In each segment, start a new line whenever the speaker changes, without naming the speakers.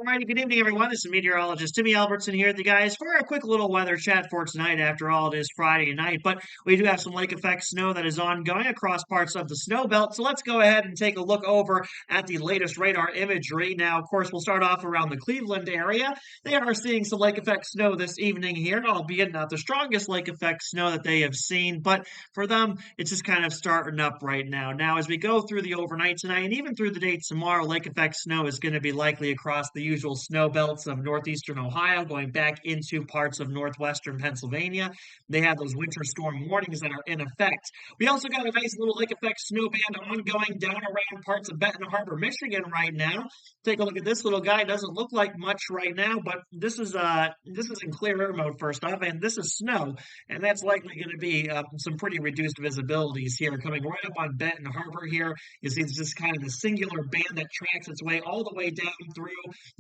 Alrighty, good evening, everyone. This is meteorologist Timmy Albertson here with you guys for a quick little weather chat for tonight. After all, it is Friday night, but we do have some lake effect snow that is ongoing across parts of the snow belt. So let's go ahead and take a look over at the latest radar imagery. Now, of course, we'll start off around the Cleveland area. They are seeing some lake effect snow this evening here, albeit not the strongest lake effect snow that they have seen, but for them, it's just kind of starting up right now. Now, as we go through the overnight tonight and even through the day tomorrow, lake effect snow is going to be likely across the usual snow belts of northeastern Ohio, going back into parts of northwestern Pennsylvania. They have those winter storm warnings that are in effect. We also got a nice little lake effect snow band ongoing down around parts of Benton Harbor, Michigan right now. Take a look at this little guy. Doesn't look like much right now, but this is in clear air mode first off, and this is snow, and that's likely going to be some pretty reduced visibilities here coming right up on Benton Harbor here. You see, it's just kind of a singular band that tracks its way all the way down through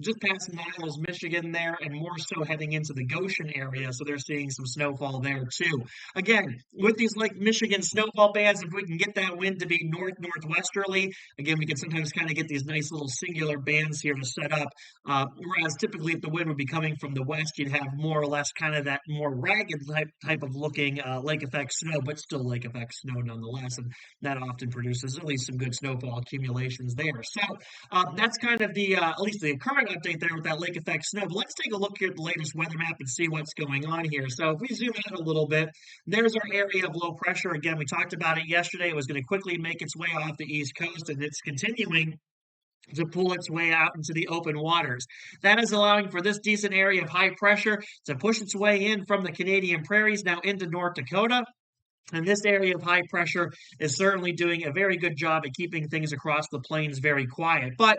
just past Niles, Michigan there, and more so heading into the Goshen area. So they're seeing some snowfall there too. Again, with these Lake Michigan snowfall bands, if we can get that wind to be northwesterly, again, we can sometimes kind of get these nice little singular bands here to set up. Whereas typically, if the wind would be coming from the west, you'd have more or less kind of that more ragged type of looking lake effect snow, but still lake effect snow nonetheless. And that often produces at least some good snowfall accumulations there. So that's kind of the at least the current update there with that lake effect snow. But let's take a look here at the latest weather map and see what's going on here. So if we zoom out a little bit, there's our area of low pressure. Again, we talked about it yesterday. It was going to quickly make its way off the east coast, and it's continuing to pull its way out into the open waters. That is allowing for this decent area of high pressure to push its way in from the Canadian prairies now into North Dakota. And this area of high pressure is certainly doing a very good job at keeping things across the plains very quiet. But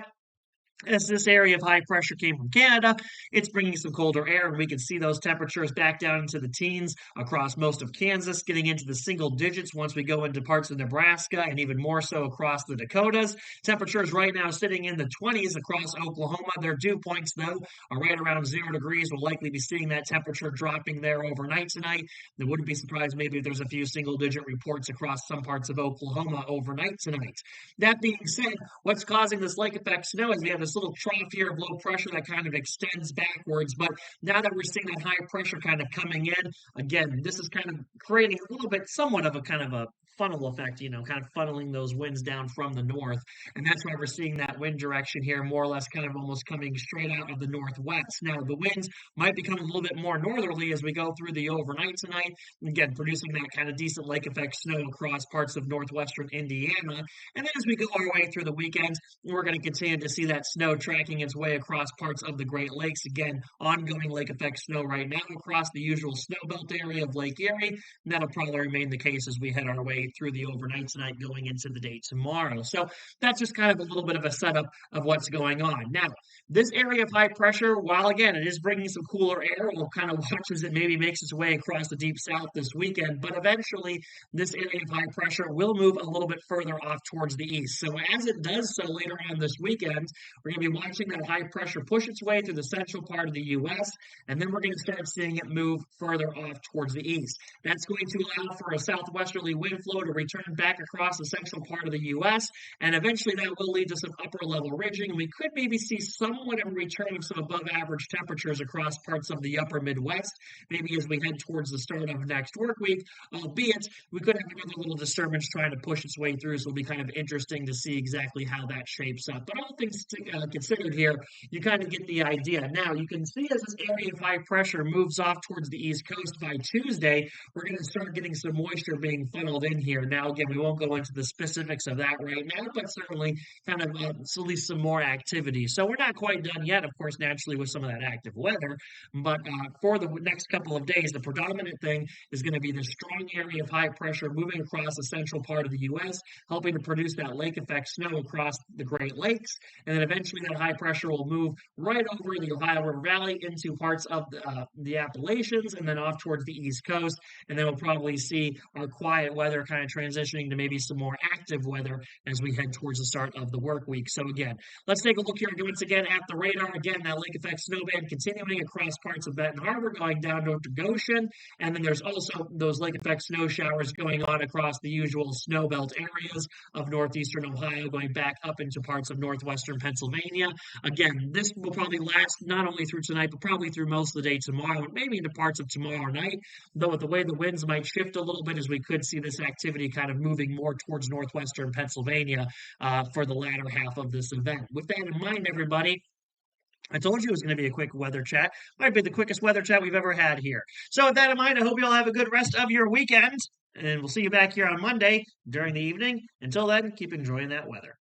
as this area of high pressure came from Canada, it's bringing some colder air, and we can see those temperatures back down into the teens across most of Kansas, getting into the single digits once we go into parts of Nebraska, and even more so across the Dakotas. Temperatures right now sitting in the 20s across Oklahoma. Their dew points, though, are right around 0 degrees. We'll likely be seeing that temperature dropping there overnight tonight. I wouldn't be surprised maybe if there's a few single digit reports across some parts of Oklahoma overnight tonight. That being said, what's causing this lake effect snow is we have this little trough here of low pressure that kind of extends backwards. But now that we're seeing that high pressure kind of coming in, again, this is kind of creating a little bit, somewhat of a kind of a funnel effect, kind of funneling those winds down from the north. And that's why we're seeing that wind direction here, more or less kind of almost coming straight out of the northwest. Now, the winds might become a little bit more northerly as we go through the overnight tonight. Again, producing that kind of decent lake effect snow across parts of northwestern Indiana. And then as we go our way through the weekend, we're going to continue to see that snow tracking its way across parts of the Great Lakes. Again, ongoing lake effect snow right now across the usual snow belt area of Lake Erie. And that'll probably remain the case as we head our way through the overnight tonight going into the day tomorrow. So that's just kind of a little bit of a setup of what's going on. Now, this area of high pressure, while again it is bringing some cooler air, we'll kind of watch as it maybe makes its way across the deep south this weekend. But eventually, this area of high pressure will move a little bit further off towards the east. So as it does so later on this weekend, we're going to be watching that high pressure push its way through the central part of the U.S., and then we're going to start seeing it move further off towards the east. That's going to allow for a southwesterly wind flow to return back across the central part of the U.S., and eventually that will lead to some upper level ridging, and we could maybe see somewhat of a return of some above average temperatures across parts of the upper Midwest, maybe as we head towards the start of next work week, albeit we could have another little disturbance trying to push its way through, so it'll be kind of interesting to see exactly how that shapes up. But all things considered here, you kind of get the idea. Now, you can see as this area of high pressure moves off towards the East Coast by Tuesday, we're going to start getting some moisture being funneled in here. Now, again, we won't go into the specifics of that right now, but certainly kind of at least some more activity. So we're not quite done yet, of course, naturally with some of that active weather, but for the next couple of days, the predominant thing is going to be the strong area of high pressure moving across the central part of the U.S., helping to produce that lake effect snow across the Great Lakes, and then eventually that high pressure will move right over the Ohio River Valley into parts of the Appalachians, and then off towards the East Coast, and then we'll probably see our quiet weather kind of transitioning to maybe some more active weather as we head towards the start of the work week. So again, let's take a look here once again at the radar. Again, that lake effect snowband continuing across parts of Benton Harbor, going down to Goshen. And then there's also those lake effect snow showers going on across the usual snow belt areas of northeastern Ohio, going back up into parts of northwestern Pennsylvania. Again, this will probably last not only through tonight, but probably through most of the day tomorrow, and maybe into parts of tomorrow night. Though with the way the winds might shift a little bit, as we could see this activity kind of moving more towards northwestern Pennsylvania for the latter half of this event. With that in mind, everybody, I told you it was going to be a quick weather chat. Might be the quickest weather chat we've ever had here. So, with that in mind, I hope you all have a good rest of your weekend. And we'll see you back here on Monday during the evening. Until then, keep enjoying that weather.